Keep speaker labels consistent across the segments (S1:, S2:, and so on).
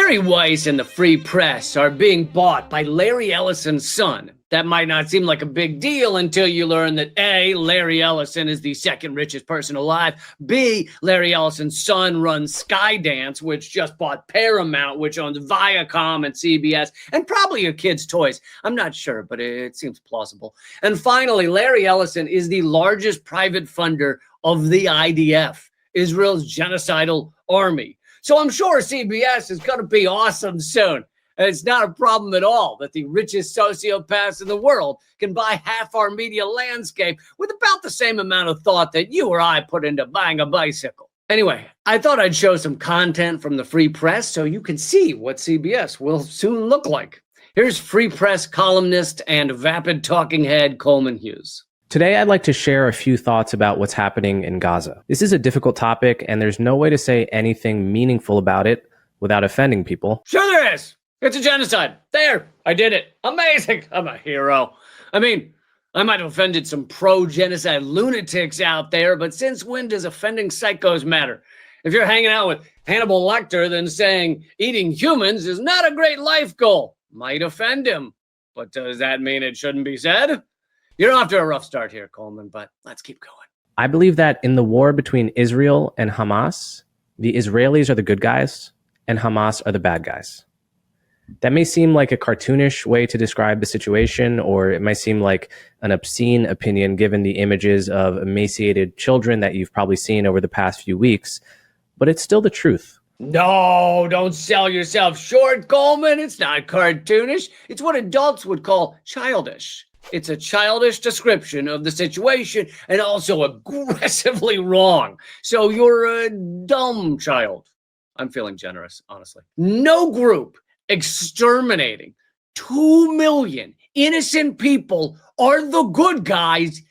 S1: Bari Weiss and the Free Press are being bought by Larry Ellison's son. That might not seem like a big deal until you learn that A, Larry Ellison is the second richest person alive. B, Larry Ellison's son runs Skydance, which just bought Paramount, which owns Viacom and CBS, and probably your kids' toys. I'm not sure, but it seems plausible. And finally, Larry Ellison is the largest private funder of the IDF, Israel's genocidal army. So I'm sure CBS is going to be awesome soon. And it's not a problem at all that the richest sociopaths in the world can buy half our media landscape with about the same amount of thought that you or I put into buying a bicycle. Anyway, I thought I'd show some content from the Free Press so you can see what CBS will soon look like. Here's Free Press columnist and vapid talking head Coleman Hughes.
S2: Today, I'd like to share a few thoughts about what's happening in Gaza. This is a difficult topic, and there's no way to say anything meaningful about it without offending people.
S1: Sure there is. It's a genocide. There, I did it. Amazing. I'm a hero. I mean, I might have offended some pro-genocide lunatics out there, but since when does offending psychos matter? If you're hanging out with Hannibal Lecter, then saying eating humans is not a great life goal might offend him. But does that mean it shouldn't be said? You're off to a rough start here, Coleman, but let's keep going.
S2: I believe that in the war between Israel and Hamas, the Israelis are the good guys and Hamas are the bad guys. That may seem like a cartoonish way to describe the situation, or it might seem like an obscene opinion given the images of emaciated children that you've probably seen over the past few weeks, but it's still the truth.
S1: No, don't sell yourself short, Coleman. It's not cartoonish. It's what adults would call childish. It's a childish description of the situation and also aggressively wrong. So you're a dumb child. I'm feeling generous, honestly. No group exterminating 2 million innocent people are the good guys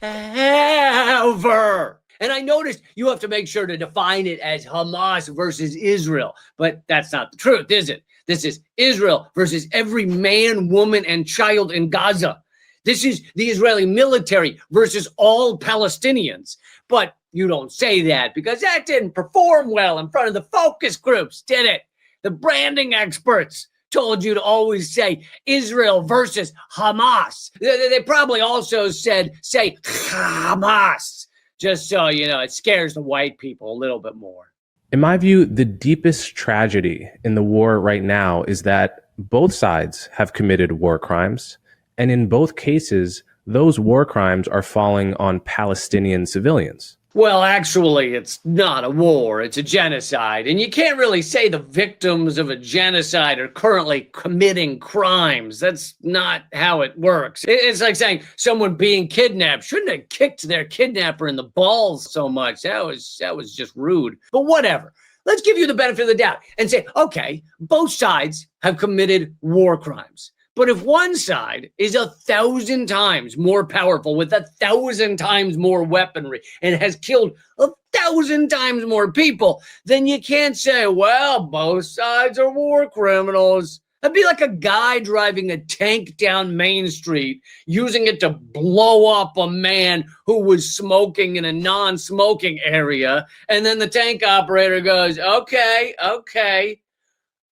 S1: ever. And I noticed you have to make sure to define it as Hamas versus Israel, but that's not the truth, is it? This is Israel versus every man, woman, and child in Gaza. This is the Israeli military versus all Palestinians. But you don't say that because that didn't perform well in front of the focus groups, did it? The branding experts told you to always say Israel versus Hamas. They probably also say Hamas, just so, you know, it scares the white people a little bit more.
S2: In my view, the deepest tragedy in the war right now is that both sides have committed war crimes. And in both cases, those war crimes are falling on Palestinian civilians.
S1: Well, actually, it's not a war, it's a genocide. And you can't really say the victims of a genocide are currently committing crimes. That's not how it works. It's like saying someone being kidnapped shouldn't have kicked their kidnapper in the balls so much. That was just rude. But whatever. Let's give you the benefit of the doubt and say, okay, both sides have committed war crimes. But if one side is 1,000 times more powerful with 1,000 times more weaponry and has killed 1,000 times more people, then you can't say, well, both sides are war criminals. That'd be like a guy driving a tank down Main Street, using it to blow up a man who was smoking in a non-smoking area. And then the tank operator goes, okay,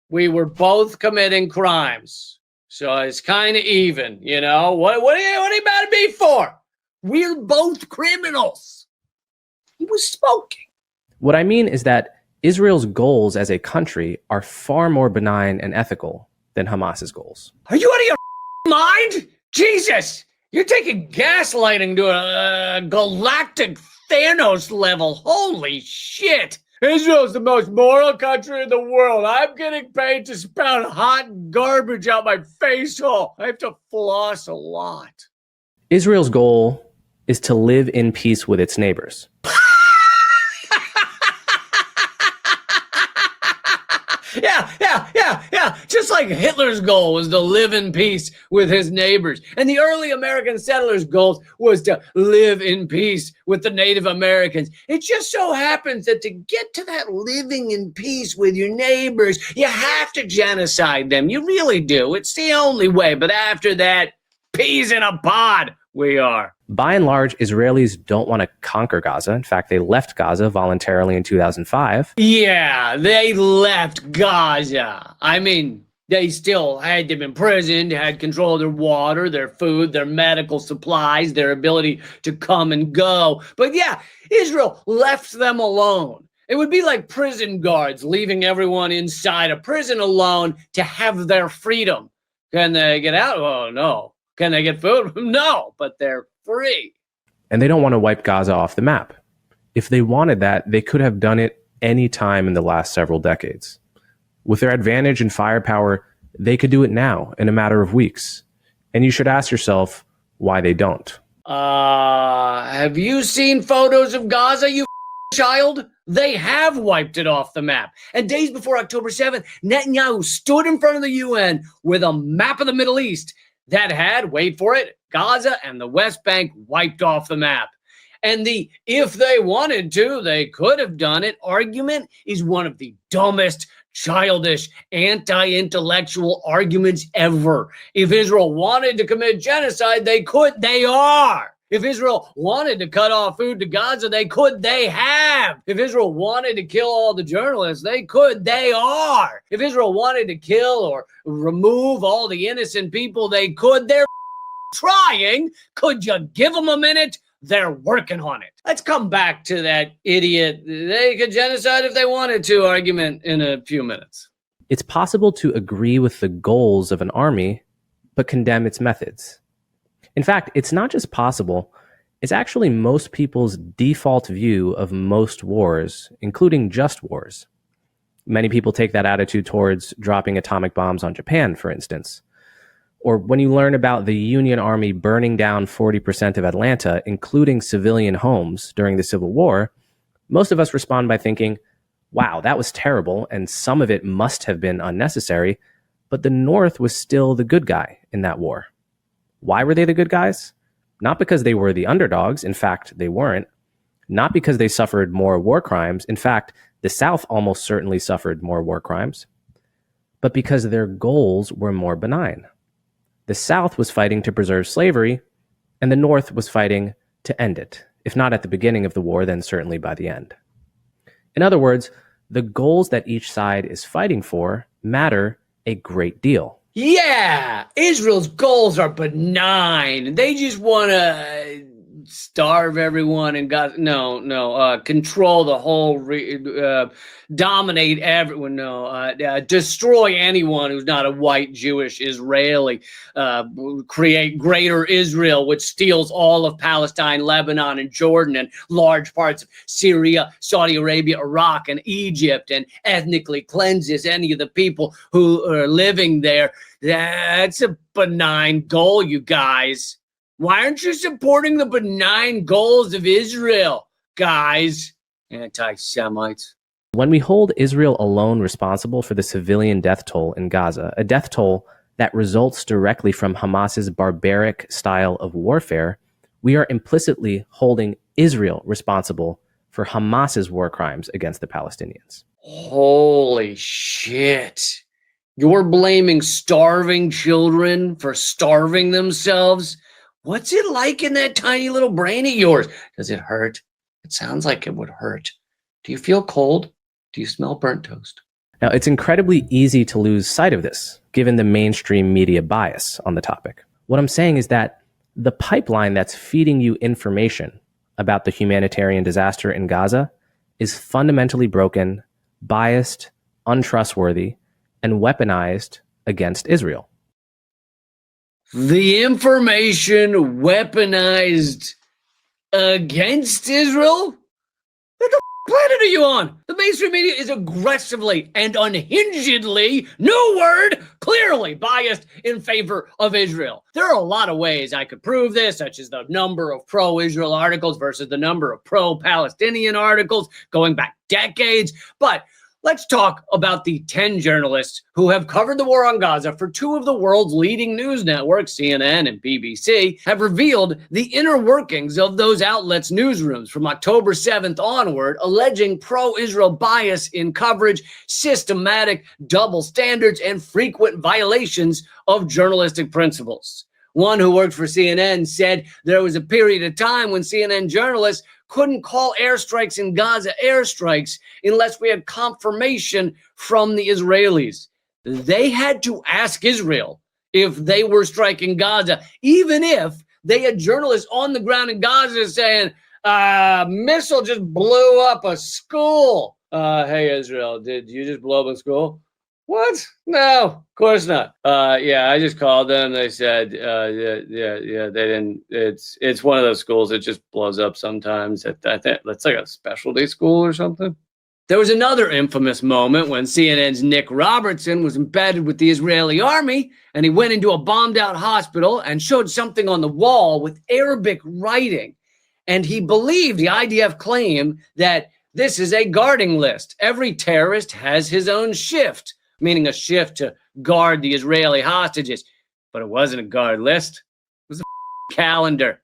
S1: we were both committing crimes. So it's kind of even, you know. What are you mad at me for? We're both criminals. He was smoking.
S2: What I mean is that Israel's goals as a country are far more benign and ethical than Hamas's goals.
S1: Are you out of your mind? Jesus, you're taking gaslighting to a galactic Thanos level. Holy shit. Israel's the most moral country in the world. I'm getting paid to spout hot garbage out my face hole. I have to floss a lot.
S2: Israel's goal is to live in peace with its neighbors.
S1: Yeah. Just like Hitler's goal was to live in peace with his neighbors. And the early American settlers' goal was to live in peace with the Native Americans. It just so happens that to get to that living in peace with your neighbors, you have to genocide them. You really do. It's the only way. But after that, peas in a pod we are.
S2: By and large, Israelis don't want to conquer Gaza. In fact, they left Gaza voluntarily in 2005.
S1: Yeah, they left Gaza. I mean, they still had them imprisoned, had control of their water, their food, their medical supplies, their ability to come and go. But yeah, Israel left them alone. It would be like prison guards leaving everyone inside a prison alone to have their freedom. Can they get out? Oh, no. Can they get food? No, but they're free.
S2: And they don't want to wipe Gaza off the map. If they wanted that, they could have done it any time in the last several decades. With their advantage and firepower, they could do it now in a matter of weeks. And you should ask yourself why they don't.
S1: Have you seen photos of Gaza, you child? They have wiped it off the map. And days before October 7th, Netanyahu stood in front of the UN with a map of the Middle East that had, wait for it, Gaza and the West Bank wiped off the map. And the if they wanted to, they could have done it argument is one of the dumbest, childish, anti-intellectual arguments ever. If Israel wanted to commit genocide, they could. They are. If Israel wanted to cut off food to Gaza, they could. They have. If Israel wanted to kill all the journalists, they could. They are. If Israel wanted to kill or remove all the innocent people, they could. They're trying. Could you give them a minute? They're working on it. Let's come back to that idiot, they could genocide if they wanted to argument in a few minutes.
S2: It's possible to agree with the goals of an army, but condemn its methods. In fact, it's not just possible, it's actually most people's default view of most wars, including just wars. Many people take that attitude towards dropping atomic bombs on Japan, for instance. Or when you learn about the Union Army burning down 40% of Atlanta, including civilian homes during the Civil War, most of us respond by thinking, wow, that was terrible, and some of it must have been unnecessary, but the North was still the good guy in that war. Why were they the good guys? Not because they were the underdogs, in fact, they weren't. Not because they suffered more war crimes, in fact, the South almost certainly suffered more war crimes, but because their goals were more benign. The South was fighting to preserve slavery, and the North was fighting to end it, if not at the beginning of the war, then certainly by the end. In other words, the goals that each side is fighting for matter a great deal.
S1: Yeah, Israel's goals are benign. They just want to starve everyone and control the whole, dominate everyone. Destroy anyone who's not a white Jewish Israeli. Create greater Israel, which steals all of Palestine, Lebanon, and Jordan, and large parts of Syria, Saudi Arabia, Iraq, and Egypt, and ethnically cleanses any of the people who are living there. That's a benign goal, you guys. Why aren't you supporting the benign goals of Israel, guys? Anti-Semites.
S2: When we hold Israel alone responsible for the civilian death toll in Gaza, a death toll that results directly from Hamas's barbaric style of warfare, we are implicitly holding Israel responsible for Hamas's war crimes against the Palestinians.
S1: Holy shit. You're blaming starving children for starving themselves? What's it like in that tiny little brain of yours? Does it hurt? It sounds like it would hurt. Do you feel cold? Do you smell burnt toast?
S2: Now, it's incredibly easy to lose sight of this, given the mainstream media bias on the topic. What I'm saying is that the pipeline that's feeding you information about the humanitarian disaster in Gaza is fundamentally broken, biased, untrustworthy, and weaponized against Israel.
S1: The information weaponized against Israel? What the planet are you on? The mainstream media is aggressively and unhingedly, new word, clearly biased in favor of Israel. There are a lot of ways I could prove this, such as the number of pro-Israel articles versus the number of pro-Palestinian articles going back decades, but let's talk about the 10 journalists who have covered the war on Gaza for two of the world's leading news networks, CNN and BBC, have revealed the inner workings of those outlets' newsrooms from October 7th onward, alleging pro-Israel bias in coverage, systematic double standards, and frequent violations of journalistic principles. One who worked for CNN said there was a period of time when CNN journalists couldn't call airstrikes in Gaza airstrikes unless we had confirmation from the Israelis. They had to ask Israel if they were striking Gaza, even if they had journalists on the ground in Gaza saying, missile just blew up a school. Hey, Israel, did you just blow up a school? What? No, of course not. Yeah, I just called them. They said, yeah, they didn't. It's one of those schools that just blows up sometimes. I think that's like a specialty school or something. There was another infamous moment when CNN's Nick Robertson was embedded with the Israeli army, and he went into a bombed-out hospital and showed something on the wall with Arabic writing. And he believed the IDF claim that this is a guarding list. Every terrorist has his own shift, meaning a shift to guard the Israeli hostages. But it wasn't a guard list. It was a calendar.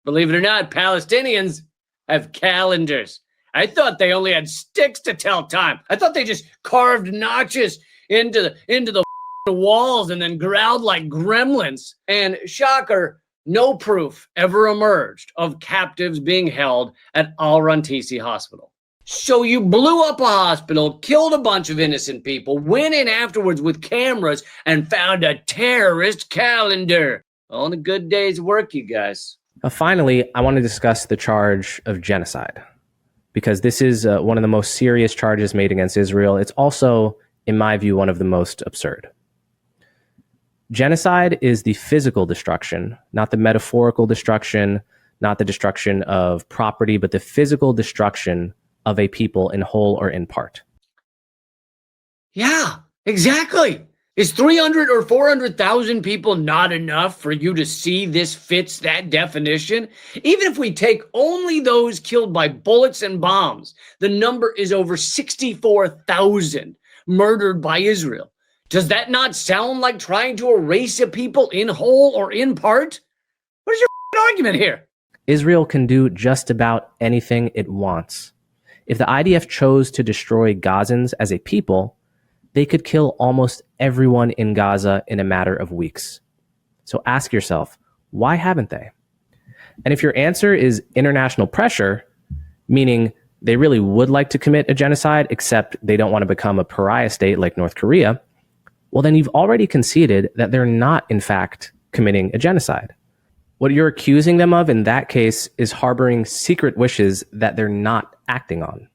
S1: Believe it or not, Palestinians have calendars. I thought they only had sticks to tell time. I thought they just carved notches into the walls and then growled like gremlins. And shocker, no proof ever emerged of captives being held at Al-Rantisi Hospital. So you blew up a hospital, killed a bunch of innocent people, went in afterwards with cameras, and found a terrorist calendar. On a good day's work, you guys.
S2: Finally, I want to discuss the charge of genocide, because this is one of the most serious charges made against Israel. It's also, in my view, one of the most absurd. Genocide is the physical destruction, not the metaphorical destruction, not the destruction of property, but the physical destruction of a people in whole or in part.
S1: Yeah, exactly. Is 300 or 400,000 people not enough for you to see this fits that definition? Even if we take only those killed by bullets and bombs, the number is over 64,000 murdered by Israel. Does that not sound like trying to erase a people in whole or in part? What is your argument here?
S2: Israel can do just about anything it wants. If the IDF chose to destroy Gazans as a people, they could kill almost everyone in Gaza in a matter of weeks. So ask yourself, why haven't they? And if your answer is international pressure, meaning they really would like to commit a genocide, except they don't want to become a pariah state like North Korea, well, then you've already conceded that they're not, in fact, committing a genocide. What you're accusing them of in that case is harboring secret wishes that they're not acting on.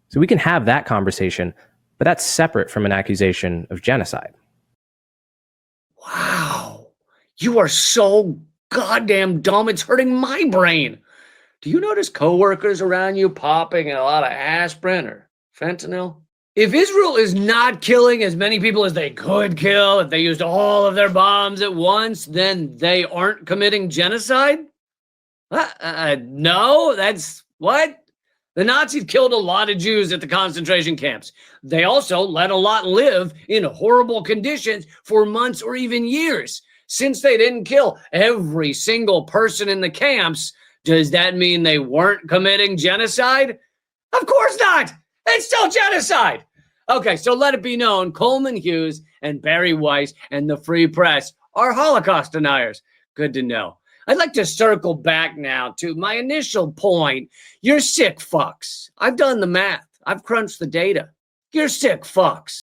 S2: So we can have that conversation, but that's separate from an accusation of genocide.
S1: Wow. You are so goddamn dumb, it's hurting my brain. Do you notice coworkers around you popping a lot of aspirin or fentanyl? If Israel is not killing as many people as they could kill, if they used all of their bombs at once, then they aren't committing genocide? No, that's what? The Nazis killed a lot of Jews at the concentration camps. They also let a lot live in horrible conditions for months or even years. Since they didn't kill every single person in the camps, does that mean they weren't committing genocide? Of course not. It's still genocide. Okay, so let it be known, Coleman Hughes and Bari Weiss and the Free Press are Holocaust deniers. Good to know. I'd like to circle back now to my initial point. You're sick fucks. I've done the math. I've crunched the data. You're sick fucks.